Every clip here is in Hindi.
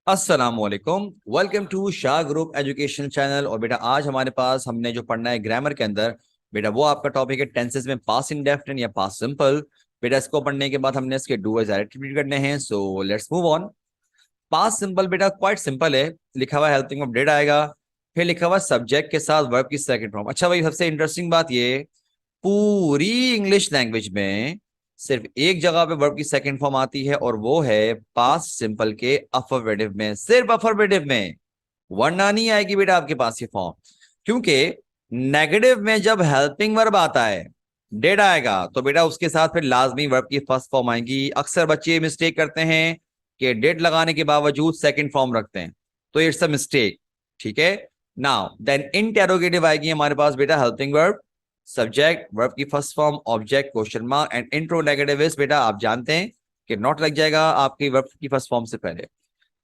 अस्सलामुअलैकुम। Welcome to Shah group education channel. और बेटा आज हमारे पास हमने जो पढ़ना है ग्रामर के अंदर, बेटा वो आपका टॉपिक है टेंसेस में पास्ट इंडेफिनिट या पास्ट सिंपल। बेटा इसको पढ़ने के बाद हमने इसके डू एज एक्टिविटी करने हैं। So let's move on. Past simple बेटा क्वाइट सिंपल है। लिखा हुआ हेल्पिंग ऑफ डेड आएगा, फिर लिखा हुआ सब्जेक्ट के साथ वर्ब की सेकंड फॉर्म। अच्छा भाई, सबसे इंटरेस्टिंग बात ये, पूरी इंग्लिश लैंग्वेज में सिर्फ एक जगह पे वर्ब की सेकंड फॉर्म आती है और वो है पास्ट सिंपल के अफर्मेटिव में, सिर्फ अफर्मेटिव में। वरना नहीं आएगी बेटा आपके पास ये फॉर्म, क्योंकि नेगेटिव में जब हेल्पिंग वर्ब आता है, डेड आएगा, तो बेटा उसके साथ फिर लाजमी वर्ब की फर्स्ट फॉर्म आएगी। अक्सर बच्चे मिस्टेक करते हैं कि डेड लगाने के बावजूद सेकंड फॉर्म रखते हैं, तो इट्स अ मिस्टेक। ठीक है। नाउ देन इंटेरोगेटिव आएगी हमारे पास बेटा हेल्पिंग वर्ब, सब्जेक्ट, वर्ब की first form, object, question mark and interronegative is बेटा आप जानते हैं कि नॉट लग जाएगा आपकी वर्ब की फर्स्ट फॉर्म से पहले।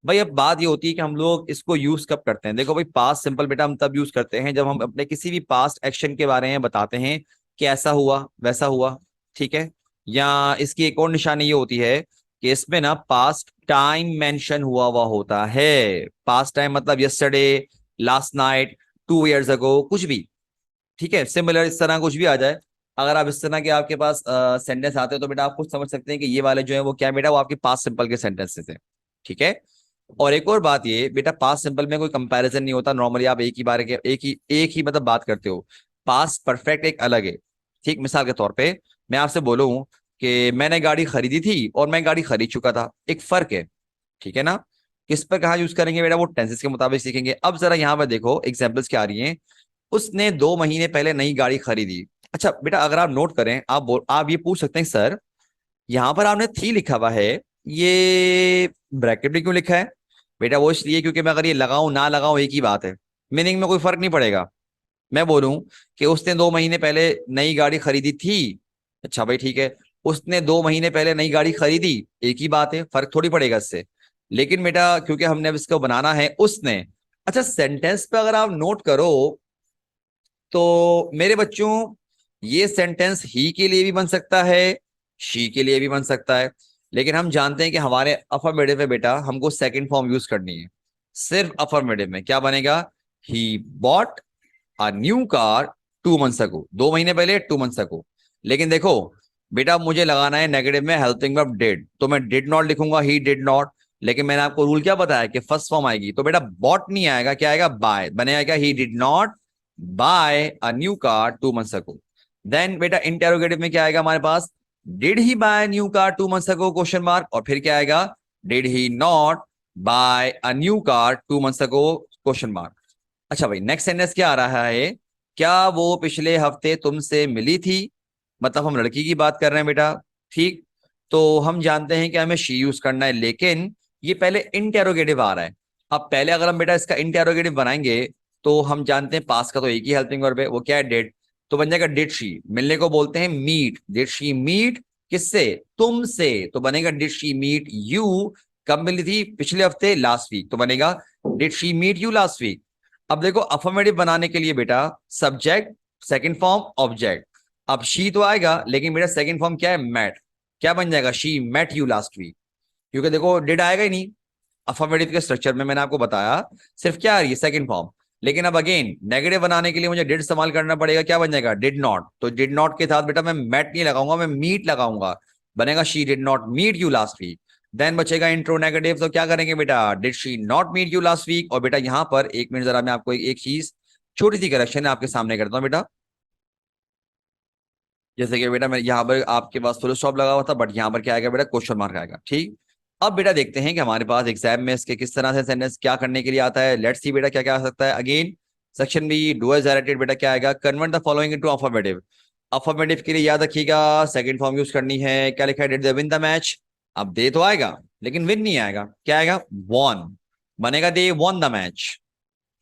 भाई अब बात ये होती है कि हम लोग इसको यूज कब करते हैं। देखो भाई, पास्ट सिंपल बेटा हम तब यूज करते हैं जब हम अपने किसी भी पास्ट एक्शन के बारे में बताते हैं कि ऐसा हुआ वैसा हुआ। ठीक है। या इसकी एक और निशानी ये होती है कि इसमें ना पास्ट टाइम मेंशन हुआ होता है। पास्ट टाइम मतलब yesterday, last night, 2 years ago, कुछ भी। ठीक है, सिमिलर इस तरह कुछ भी आ जाए। अगर आप इस तरह के आपके पास सेंटेंस आते हैं तो बेटा आप खुद समझ सकते हैं कि ये वाले जो है वो क्या है बेटा, वो आपके पास्ट सिंपल के सेंटेंसेस हैं। ठीक है। और एक और बात, ये बेटा पास्ट सिंपल में कोई कंपैरिजन नहीं होता। नॉर्मली आप एक ही बार के एक ही मतलब बात करते हो। पास्ट परफेक्ट एक अलग है। ठीक, मिसाल के तौर पे मैं आपसे बोलूं कि मैंने गाड़ी खरीदी थी और मैं गाड़ी खरीद चुका था, एक फर्क है। ठीक है ना। किस पर कहाँ यूज करेंगे बेटा, वो टेंसेस के मुताबिक सीखेंगे। अब जरा यहाँ पर देखो एग्जाम्पल्स क्या आ रही हैं। उसने 2 महीने पहले नई गाड़ी खरीदी। अच्छा बेटा, अगर आप नोट करें, आप ये पूछ सकते हैं सर यहाँ पर आपने थी लिखा हुआ है, ये ब्रैकेट में क्यों लिखा है। बेटा वो इसलिए क्योंकि मैं अगर ये लगाऊं ना लगाऊं एक ही बात है, मीनिंग में कोई फर्क नहीं पड़ेगा। मैं बोलूं कि उसने 2 महीने पहले नई गाड़ी खरीदी थी। अच्छा भाई ठीक है, उसने 2 महीने पहले नई गाड़ी खरीदी, एक ही बात है, फर्क थोड़ी पड़ेगा इससे। लेकिन बेटा क्योंकि हमने अब इसको बनाना है उसने। अच्छा, सेंटेंस पे अगर आप नोट करो तो मेरे बच्चों, ये सेंटेंस ही के लिए भी बन सकता है, शी के लिए भी बन सकता है। लेकिन हम जानते हैं कि हमारे अफर्मेटिव में बेटा हमको सेकंड फॉर्म यूज करनी है। सिर्फ अफर्मेटिव में क्या बनेगा, he bought a new car 2 months ago, 2 महीने पहले, 2 months ago। लेकिन देखो बेटा, मुझे लगाना है नेगेटिव में हेल्पिंग वर्ब डिड, तो मैं डिड नॉट लिखूंगा, ही डिड नॉट। लेकिन मैंने आपको रूल क्या बताया कि फर्स्ट फॉर्म आएगी, तो बेटा बॉट नहीं आएगा, क्या आएगा, बाय बनेगा। क्या, he did not buy a new car 2 months ago। Then बेटा इंटेरोगेटिव में क्या आएगा हमारे पास, did he buy new car 2 months ago, question mark, और फिर क्या आएगा, did he not buy a new car 2 months ago, question mark. अच्छा भाई, नेक्स्ट सेंटेंस क्या आ रहा है, क्या वो पिछले हफ्ते तुमसे मिली थी। मतलब हम लड़की की बात कर रहे हैं बेटा। ठीक, तो हम जानते हैं कि हमें शी यूज करना है, लेकिन ये पहले इंटेरोगेटिव आ रहा है। अब पहले अगर हम बेटा इसका इंटेरोगेटिव बनाएंगे तो हम जानते हैं पास का तो एक ही हेल्पिंग वर्ब है, वो क्या है, डिड। तो बन जाएगा डिड शी, मिलने को बोलते हैं मीट, डिड शी मीट किससे, तुमसे, तो बनेगा डिड शी मीट यू। कब मिली थी, पिछले हफ्ते, लास्ट वीक, तो बनेगा did she meet you last week. अब देखो अफर्मेटिव बनाने के लिए बेटा सब्जेक्ट, सेकंड फॉर्म, ऑब्जेक्ट। अब शी तो आएगा, लेकिन बेटा सेकंड फॉर्म क्या है, मेट। क्या बन जाएगा, she met you last week. क्योंकि देखो डिड आएगा ही नहीं अफर्मेटिव के स्ट्रक्चर में, मैंने आपको बताया सिर्फ क्या आ रही है, सेकंड फॉर्म। लेकिन अब अगेन नेगेटिव बनाने के लिए मुझे डिड इस्तेमाल करना पड़ेगा, क्या बन जाएगा, डिड नॉट। तो डिड नॉट के साथ बेटा मैं मेट नहीं लगाऊंगा, मैं मीट लगाऊंगा, बनेगा she did not meet you last week. Then बचेगा इंट्रो नेगेटिव, तो क्या करेंगे बेटा, did she not meet you last week. और बेटा यहाँ पर एक मिनट जरा मैं आपको एक चीज, छोटी सी करेक्शन है आपके सामने करता हूँ बेटा। जैसे कि बेटा मैं यहाँ पर आपके पास फुल स्टॉप लगा हुआ था, बट यहाँ पर क्या आएगा बेटा, क्वेश्चन मार्क आएगा। ठीक, अब बेटा देखते हैं कि हमारे पास एग्जाम में इसके किस तरह से सेंटेंस क्या करने के लिए आता है। लेट्स सी बेटा क्या क्या आ सकता है। Again section B, do as directed, बेटा क्या आएगा, convert the following into affirmative. Affirmative के लिए याद रखिएगा सेकंड फॉर्म यूज करनी है। क्या लिखा है, did they win the match. अब दे तो आएगा लेकिन विन नहीं आएगा, क्या आएगा, वॉन, बनेगा दे वॉन द मैच।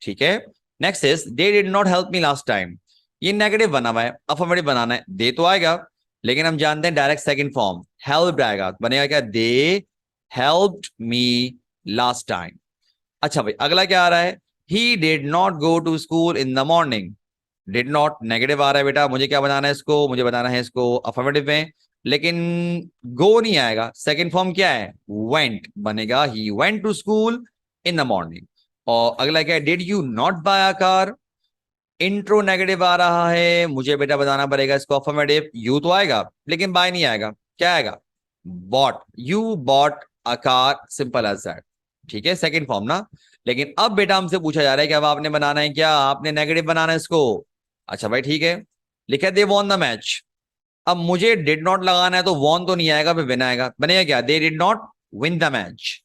ठीक है। Next is they did not help me last time. ये नेगेटिव बना हुआ है, अफर्मेटिव बनाना है, दे तो आएगा, लेकिन हम जानते हैं डायरेक्ट सेकंड फॉर्म हेल्प आएगा, बनेगा क्या, they helped me last time. अच्छा भाई, अगला क्या आ रहा है, he did not go to school in the morning. Did not negative आ रहा है बेटा, मुझे क्या बनाना है इसको, मुझे बताना है इसको अफर्मेटिव में। लेकिन गो नहीं आएगा, सेकंड फॉर्म क्या है, वेंट, बनेगा he went to school in the morning. और अगला क्या है, did you not buy a car. Interro negative आ रहा है, मुझे बेटा बताना पड़ेगा इसको अफर्मेटिव। यू तो आएगा लेकिन बाय नहीं आएगा, क्या आएगा, bought. You bought a car, simple as that. ठीक है, सेकंड फॉर्म ना। लेकिन अब बेटा हमसे पूछा जा रहा है कि अब आपने बनाना है क्या, आपने नेगेटिव बनाना है इसको। अच्छा भाई ठीक है, लिखा दे वॉन द मैच। अब मुझे डिड नॉट लगाना है तो वॉन तो नहीं आएगा, फिर विन आएगा, बनेगा क्या, they did not win the match.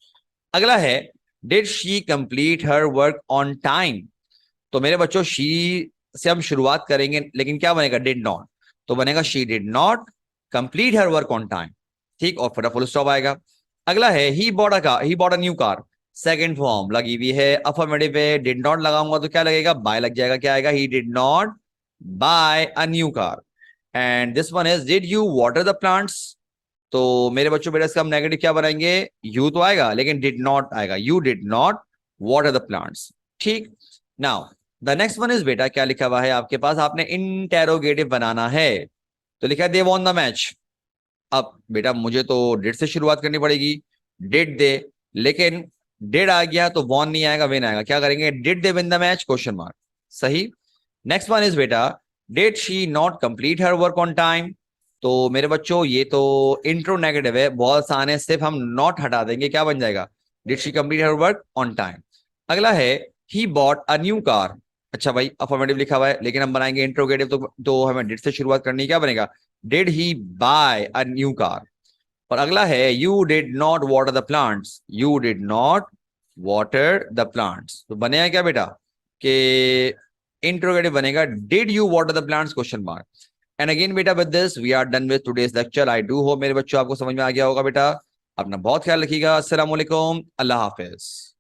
अगला है, did she complete her work on time. तो मेरे बच्चों शी से हम शुरुआत करेंगे, लेकिन क्या बनेगा, डिड नॉट। तो बनेगा she did not complete her work on time. ठीक, और फिर फुल स्टॉप आएगा। अगला है, he bought a car, he bought a new car. Second form लगी हुई है, अफर्मेटिव है, डिड नॉट लगाऊंगा तो क्या लगेगा, बाय लग जाएगा, क्या आएगा, he did not buy a new car. And this one is, did you water the plants. तो मेरे बच्चों बेटा इसका हम नेगेटिव क्या बनाएंगे, यू तो आएगा लेकिन डिड नॉट आएगा, you did not water the plants. ठीक, now the next one is, बेटा क्या लिखा हुआ है आपके पास, आपने इंटेरोगेटिव बनाना है। तो लिखा है दे वॉन द मैच। अब बेटा मुझे तो डिड से शुरुआत करनी पड़ेगी, डिड दे, लेकिन डिड आ गया तो वॉन नहीं आएगा, विन आएगा, क्या करेंगे, did they win the match, question mark. सही। नेक्स्ट वन इज बेटा, did she not complete her work on time. तो मेरे बच्चों ये तो इंट्रो नेगेटिव है, बहुत आसान है, सिर्फ हम नॉट हटा देंगे, क्या बन जाएगा, did she complete her work on time. अगला है, he bought a new car. अच्छा भाई अफर्मेटिव लिखा हुआ है, लेकिन हम बनाएंगे इंट्रोगेटिव, तो हमें डिड से शुरुआत करनी है, क्या बनेगा, did he buy a new car. और अगला है, you did not water the plants, you did not water the plants. तो बनेगा क्या बेटा, कि इंट्रोगेटिव बनेगा, did you water the plants, question mark. And again बेटा with this we are done with today's lecture. I do hope मेरे बच्चों आपको समझ में आ गया होगा। बेटा अपना बहुत ख्याल रखिएगा। अस्सलाम वालेकुम, अल्लाह हाफिज।